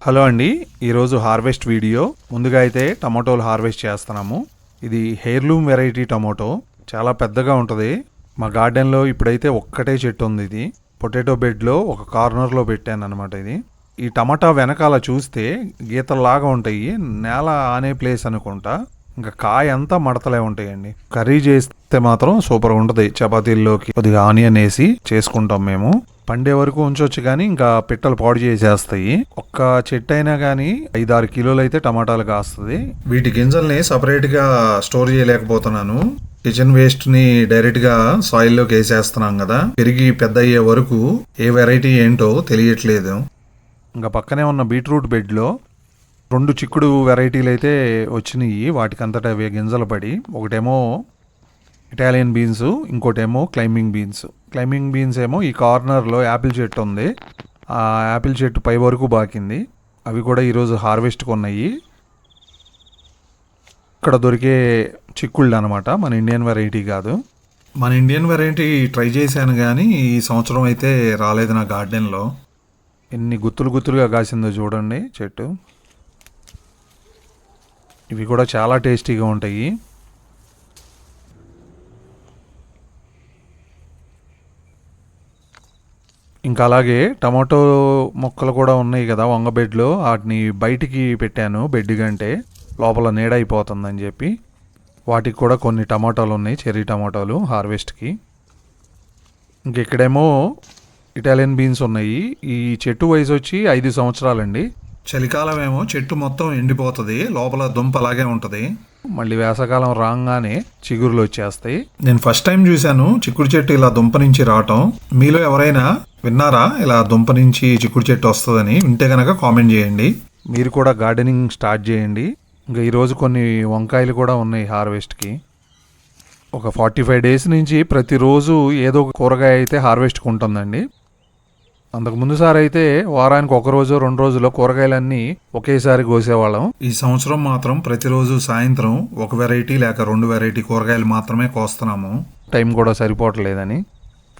Hello అండి, ఈరోజు harvest video. ముందుగా అయితే టమాటోలు హార్వెస్ట్ చేస్తున్నాము. ఇది హెయిర్లూమ్ వెరైటీ టమాటో, చాలా పెద్దగా ఉంటుంది. మా గార్డెన్లో ఇప్పుడైతే ఒక్కటే చెట్టు ఉంది. ఇది పొటాటో బెడ్లో ఒక కార్నర్లో పెట్టాను అనమాట. ఇది ఈ టమాటా వెనకాల చూస్తే గీతల్లాగా ఉంటాయి. నేల ఆనే ప్లేస్ అనుకుంటా. ఇంకా కాయ అంతా మడతలే ఉంటాయండి. కర్రీ చేస్తే మాత్రం సూపర్ ఉంటుంది. చపాతీల్లోకి కొద్దిగా ఆనియన్ వేసి చేసుకుంటాం మేము. పండే వరకు ఉంచవచ్చు, కానీ ఇంకా పిట్టలు పాడు చేసేస్తాయి. ఒక్క చెట్టు అయినా కానీ 5-6 కిలోలు అయితే టమాటాలు కాస్తుంది. వీటి గింజల్ని సపరేట్గా స్టోర్ చేయలేకపోతున్నాను. కిచెన్ వేస్ట్ ని డైరెక్ట్ గా సాయిల్ లోకి వేసేస్తున్నాం కదా, పెరిగి పెద్ద అయ్యే వరకు ఏ వెరైటీ ఏంటో తెలియట్లేదు. ఇంకా పక్కనే ఉన్న బీట్రూట్ బెడ్ లో 2 చిక్కుడు వెరైటీలు అయితే వచ్చినాయి. వాటికంతటా అవే గింజలు పడి, ఒకటేమో ఇటాలియన్ బీన్స్, ఇంకోటేమో క్లైంబింగ్ బీన్స్. క్లైంబింగ్ బీన్స్ ఏమో ఈ కార్నర్లో యాపిల్ చెట్టు ఉంది, ఆ యాపిల్ చెట్టు పై వరకు బాకింది. అవి కూడా ఈరోజు హార్వెస్ట్కి ఉన్నాయి. ఇక్కడ దొరికే చిక్కుళ్ళు అనమాట, మన ఇండియన్ వెరైటీ కాదు. మన ఇండియన్ వెరైటీ ట్రై చేశాను కానీ ఈ సంవత్సరం అయితే రాలేదు నా గార్డెన్లో. ఎన్ని గుత్తులు గుత్తులుగా కాసిందో చూడండి చెట్టు. ఇవి కూడా చాలా టేస్టీగా ఉంటాయి. ఇంకా అలాగే టమాటో మొక్కలు కూడా ఉన్నాయి కదా వంగ బెడ్లో, వాటిని బయటికి పెట్టాను బెడ్ కంటే, లోపల నీడ అయిపోతుందని చెప్పి. వాటికి కూడా కొన్ని టమాటాలు ఉన్నాయి, చెర్రీ టమాటాలు హార్వెస్ట్కి. ఇంకెక్కడేమో ఇటాలియన్ బీన్స్ ఉన్నాయి. ఈ చెట్టు వయసు వచ్చి 5 సంవత్సరాలండి. చలికాలం ఏమో చెట్టు మొత్తం ఎండిపోతుంది, లోపల దుంప అలాగే ఉంటుంది. మళ్ళీ వేసవకాలం రాగానే చిగురులు వచ్చేస్తాయి. నేను ఫస్ట్ టైం చూశాను చిక్కుడు చెట్టు ఇలా దుంప నుంచి రావటం. మీలో ఎవరైనా విన్నారా ఇలా దుంప నుంచి చిక్కుడు చెట్టు వస్తుందని? వింటే కనుక కామెంట్ చేయండి. మీరు కూడా గార్డెనింగ్ స్టార్ట్ చేయండి. ఇంకా ఈరోజు కొన్ని వంకాయలు కూడా ఉన్నాయి హార్వెస్ట్కి. ఒక 45 డేస్ నుంచి ప్రతిరోజు ఏదో ఒక కూరగాయ అయితే హార్వెస్ట్కి ఉంటుందండి. అంతకుముందు సారి అయితే వారానికి 1 రోజు 2 రోజుల్లో కూరగాయలన్నీ ఒకేసారి కోసేవాళ్ళం. ఈ సంవత్సరం మాత్రం ప్రతిరోజు సాయంత్రం ఒక వెరైటీ లేక 2 వెరైటీ కూరగాయలు మాత్రమే కోస్తున్నాము. టైం కూడా సరిపోవట్లేదని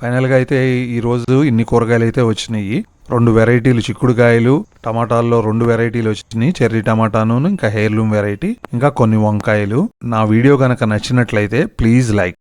ఫైనల్గా అయితే ఈరోజు ఇన్ని కూరగాయలు అయితే వచ్చినాయి. 2 వెరైటీలు చిక్కుడుకాయలు, టమాటాల్లో 2 వెరైటీలు వచ్చినాయి, చెర్రీ టమాటాను, ఇంకా హెయిర్లూమ్ వెరైటీ, ఇంకా కొన్ని వంకాయలు. నా వీడియో కనుక నచ్చినట్లయితే ప్లీజ్ లైక్.